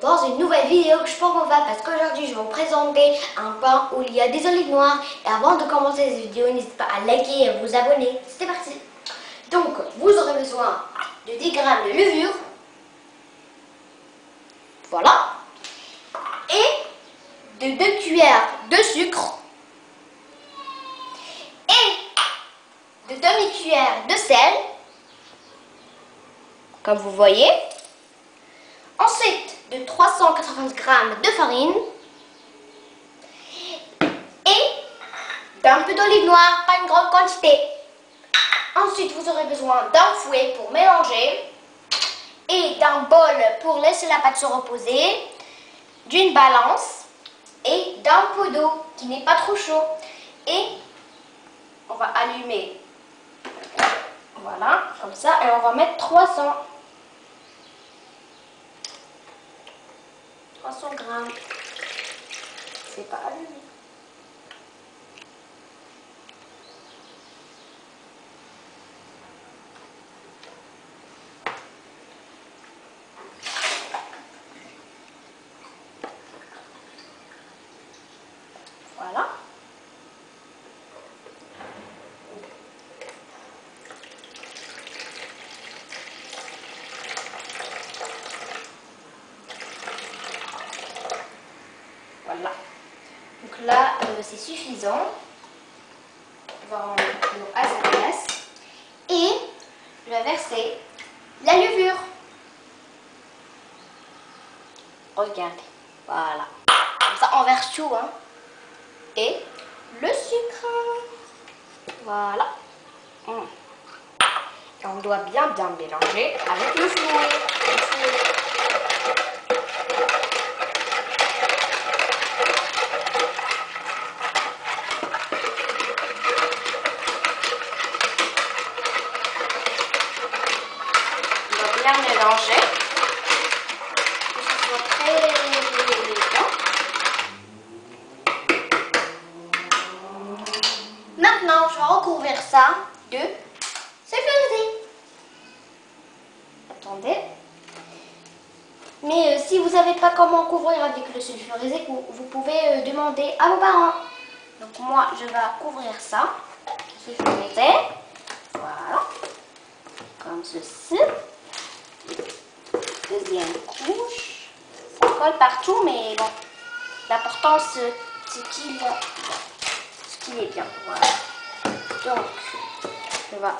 dans une nouvelle vidéo que je prends en parce qu'aujourd'hui je vais vous présenter un pain où il y a des olives noires. Et avant de commencer cette vidéo, n'hésitez pas à liker et à vous abonner. C'est parti. Donc vous aurez besoin de 10 g de levure. Voilà. Et de 2 cuillères de sucre. Et de demi-cuillère de sel. Comme vous voyez. Ensuite, de 380 g de farine et d'un peu d'olive noire, pas une grande quantité. Ensuite, vous aurez besoin d'un fouet pour mélanger et d'un bol pour laisser la pâte se reposer, d'une balance et d'un pot d'eau qui n'est pas trop chaud. Et on va allumer, voilà, comme ça, et on va mettre 300 g. C'est pas allumé. Voilà. Voilà. Donc là, c'est suffisant. On va rendre l'eau à sa place. Et je vais verser la levure. Regardez. Voilà. Comme ça, on verse tout. Hein. Et le sucre. Voilà. Et on doit bien mélanger avec le fouet. Bien mélanger, que ce soit très bien. Maintenant, je vais recouvrir ça de sulfurisé. Attendez. Mais si vous savez pas comment couvrir avec le sulfurisé, vous pouvez demander à vos parents. Donc moi, je vais couvrir ça sulfurisé. Voilà. Comme ceci. Deuxième couche. Ça colle partout, mais bon. L'important, c'est qu'il est bien. Voilà. Donc, je vais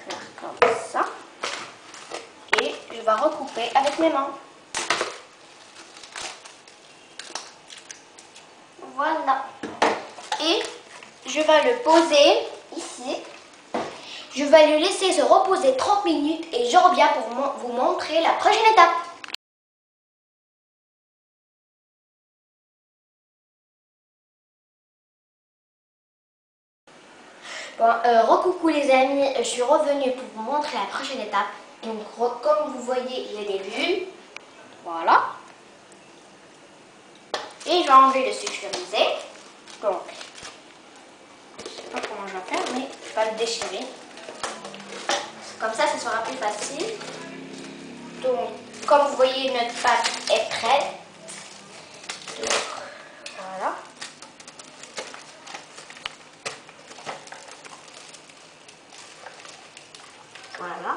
faire comme ça. Et je vais recouper avec mes mains. Voilà. Et je vais le poser ici. Je vais le laisser se reposer 30 minutes et je reviens pour vous montrer la prochaine étape. Bon, recoucou les amis, je suis revenue pour vous montrer la prochaine étape. Donc comme vous voyez, il y a des bulles. Voilà. Et je vais enlever le sulfurisé. Donc, je ne sais pas comment je vais faire, mais je vais le déchirer. Comme ça, ça sera plus facile. Donc, comme vous voyez, notre pâte est prête. Donc, voilà. Voilà.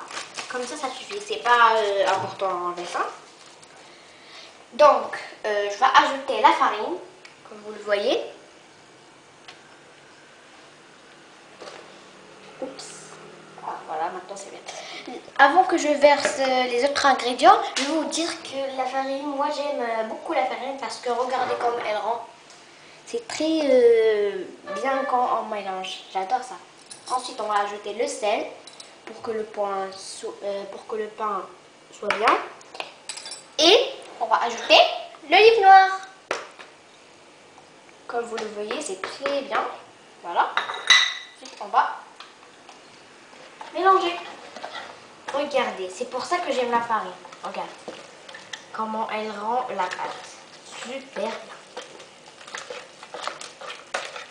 Comme ça suffit. C'est pas important à enlever ça. Donc, je vais ajouter la farine, comme vous le voyez. Oups. Voilà, maintenant c'est bien. Avant que je verse les autres ingrédients, je vais vous dire que la farine, moi j'aime beaucoup la farine parce que regardez comme elle rend. C'est très bien quand on mélange. J'adore ça. Ensuite, on va ajouter le sel pour que le pain soit bien. Et on va ajouter l'olive noire. Comme vous le voyez, c'est très bien. Voilà. Ensuite, on va mélanger. Regardez, c'est pour ça que j'aime la farine. Regardez comment elle rend la pâte. Super bien.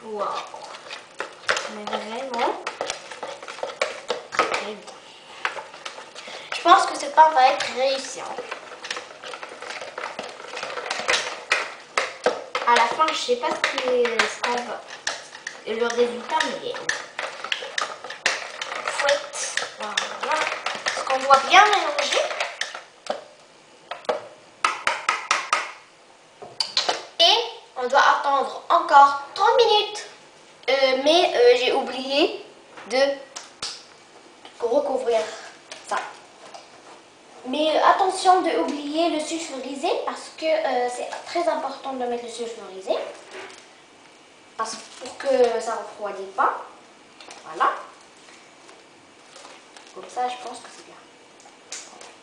Waouh. Mais vraiment très bien. Je pense que ce pain va être réussi. à la fin, je sais pas ce qu'on va. Le résultat, mais fouette. Voilà. Est-ce qu'on doit bien mélanger? Et on doit attendre encore 30 minutes. Mais j'ai oublié de recouvrir ça. Mais attention de oublier le sulfurisé parce que c'est très important de mettre le sulfurisé pour que ça ne refroidisse pas. Voilà. Comme ça, je pense que c'est bien.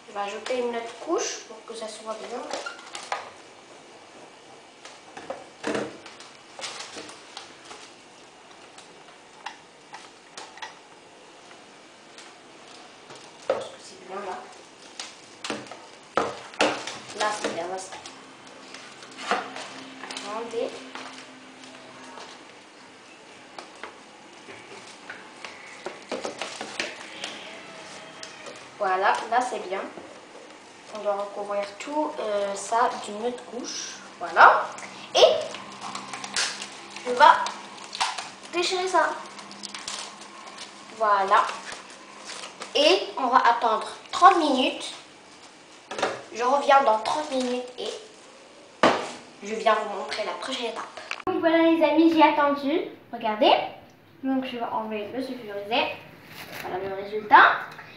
Je vais ajouter une autre couche pour que ça soit bien. Je pense que c'est bien là. Là, c'est bien. Là, c'est bien. Attendez. Voilà, là c'est bien. On doit recouvrir tout ça d'une autre couche. Voilà. Et on va déchirer ça. Voilà. Et on va attendre 30 minutes. Je reviens dans 30 minutes et je viens vous montrer la prochaine étape. Donc voilà les amis, j'ai attendu. Regardez. Donc je vais enlever le sulfurisé. Voilà le résultat.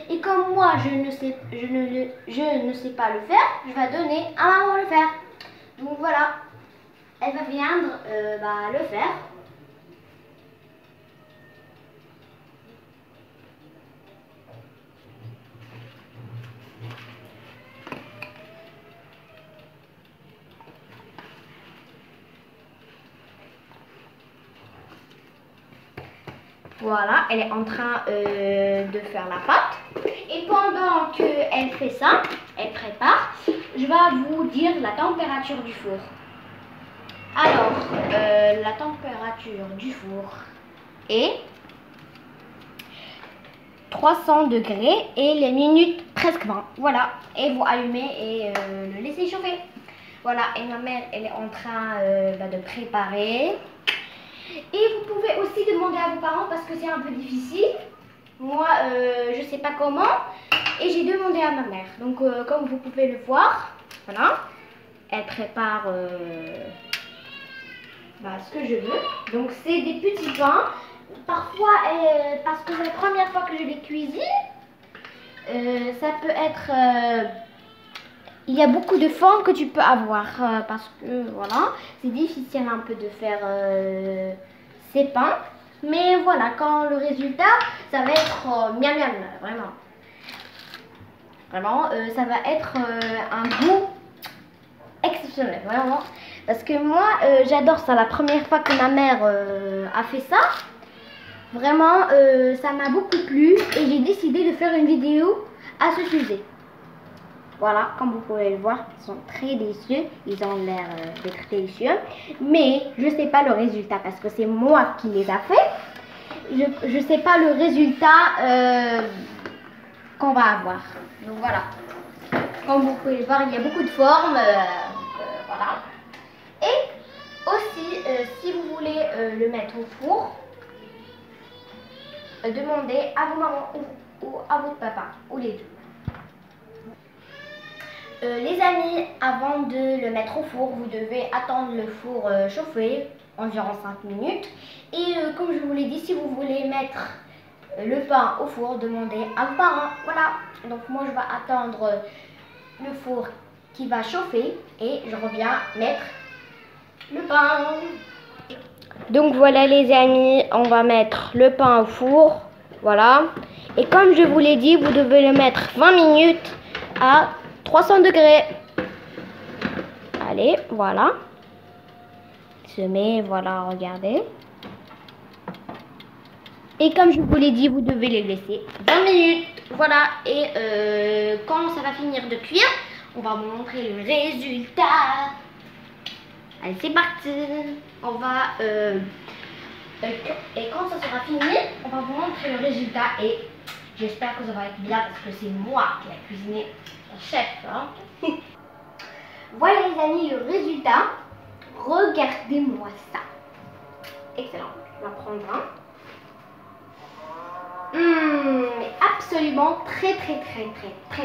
Et comme moi je ne sais pas le faire, je vais donner à maman le faire. Donc voilà, elle va viendre le faire. Voilà, elle est en train de faire la pâte. Et pendant qu'elle fait ça, elle prépare, je vais vous dire la température du four. Alors, la température du four est 300 degrés et les minutes presque 20. Voilà, et vous allumez et le laissez chauffer. Voilà, et ma mère, elle est en train de préparer. Et vous pouvez aussi demander à vos parents parce que c'est un peu difficile. Moi, je ne sais pas comment. Et j'ai demandé à ma mère. Donc, comme vous pouvez le voir, voilà. Elle prépare ce que je veux. Donc, c'est des petits pains. Parfois, parce que c'est la première fois que je les cuisine, ça peut être... il y a beaucoup de formes que tu peux avoir. Parce que, voilà, c'est difficile un peu de faire ces pains. Mais voilà, quand le résultat, ça va être miam miam, vraiment. Vraiment, ça va être un goût exceptionnel, vraiment. Parce que moi, j'adore ça. La première fois que ma mère a fait ça, vraiment, ça m'a beaucoup plu. Et j'ai décidé de faire une vidéo à ce sujet. Voilà, comme vous pouvez le voir, ils sont très délicieux. Ils ont l'air d'être délicieux. Mais je ne sais pas le résultat parce que c'est moi qui les a fait. Je ne sais pas le résultat qu'on va avoir. Donc voilà. Comme vous pouvez le voir, il y a beaucoup de formes. Voilà. Et aussi, si vous voulez le mettre au four, demandez à vos mamans ou à votre papa, ou les deux. Les amis, avant de le mettre au four, vous devez attendre le four chauffer environ 5 minutes. Et comme je vous l'ai dit, si vous voulez mettre le pain au four, demandez à vos parents. Voilà, donc moi je vais attendre le four qui va chauffer et je reviens mettre le pain. Donc voilà les amis, on va mettre le pain au four. Voilà, et comme je vous l'ai dit, vous devez le mettre 20 minutes à 300 degrés. Allez, voilà. Il se met, voilà, regardez. Et comme je vous l'ai dit, vous devez les laisser 20 minutes. Voilà, et quand ça va finir de cuire, on va vous montrer le résultat. Allez, c'est parti. On va... et quand ça sera fini, on va vous montrer le résultat. Et j'espère que ça va être bien parce que c'est moi qui ai cuisiné. Chef, hein. Voilà les amis le résultat. Regardez-moi ça. Excellent. Je vais en prendre un. Mais absolument très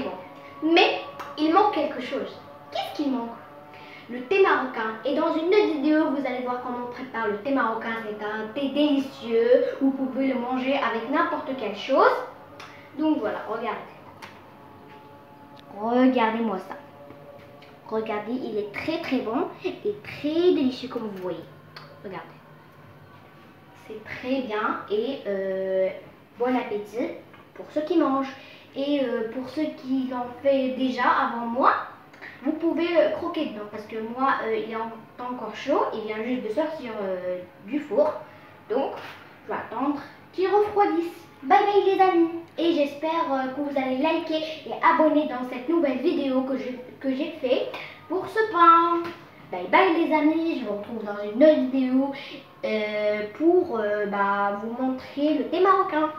bon. Mais il manque quelque chose. Qu'est-ce qu'il manque? Le thé marocain. Et dans une autre vidéo, vous allez voir comment on prépare le thé marocain. C'est un thé délicieux. Vous pouvez le manger avec n'importe quelle chose. Donc voilà, regardez. Regardez-moi ça. Regardez, il est très bon et très délicieux comme vous voyez. Regardez. C'est très bien et bon appétit pour ceux qui mangent. Et pour ceux qui l'ont fait déjà avant moi, vous pouvez croquer dedans parce que moi, il est pas encore chaud, il vient juste de sortir du four. Donc, je vais attendre qu'il refroidisse. Bye bye les amis. Et j'espère que vous allez liker et abonner dans cette nouvelle vidéo que j'ai fait pour ce pain. Bye bye les amis, je vous retrouve dans une autre vidéo pour vous montrer le thé marocain.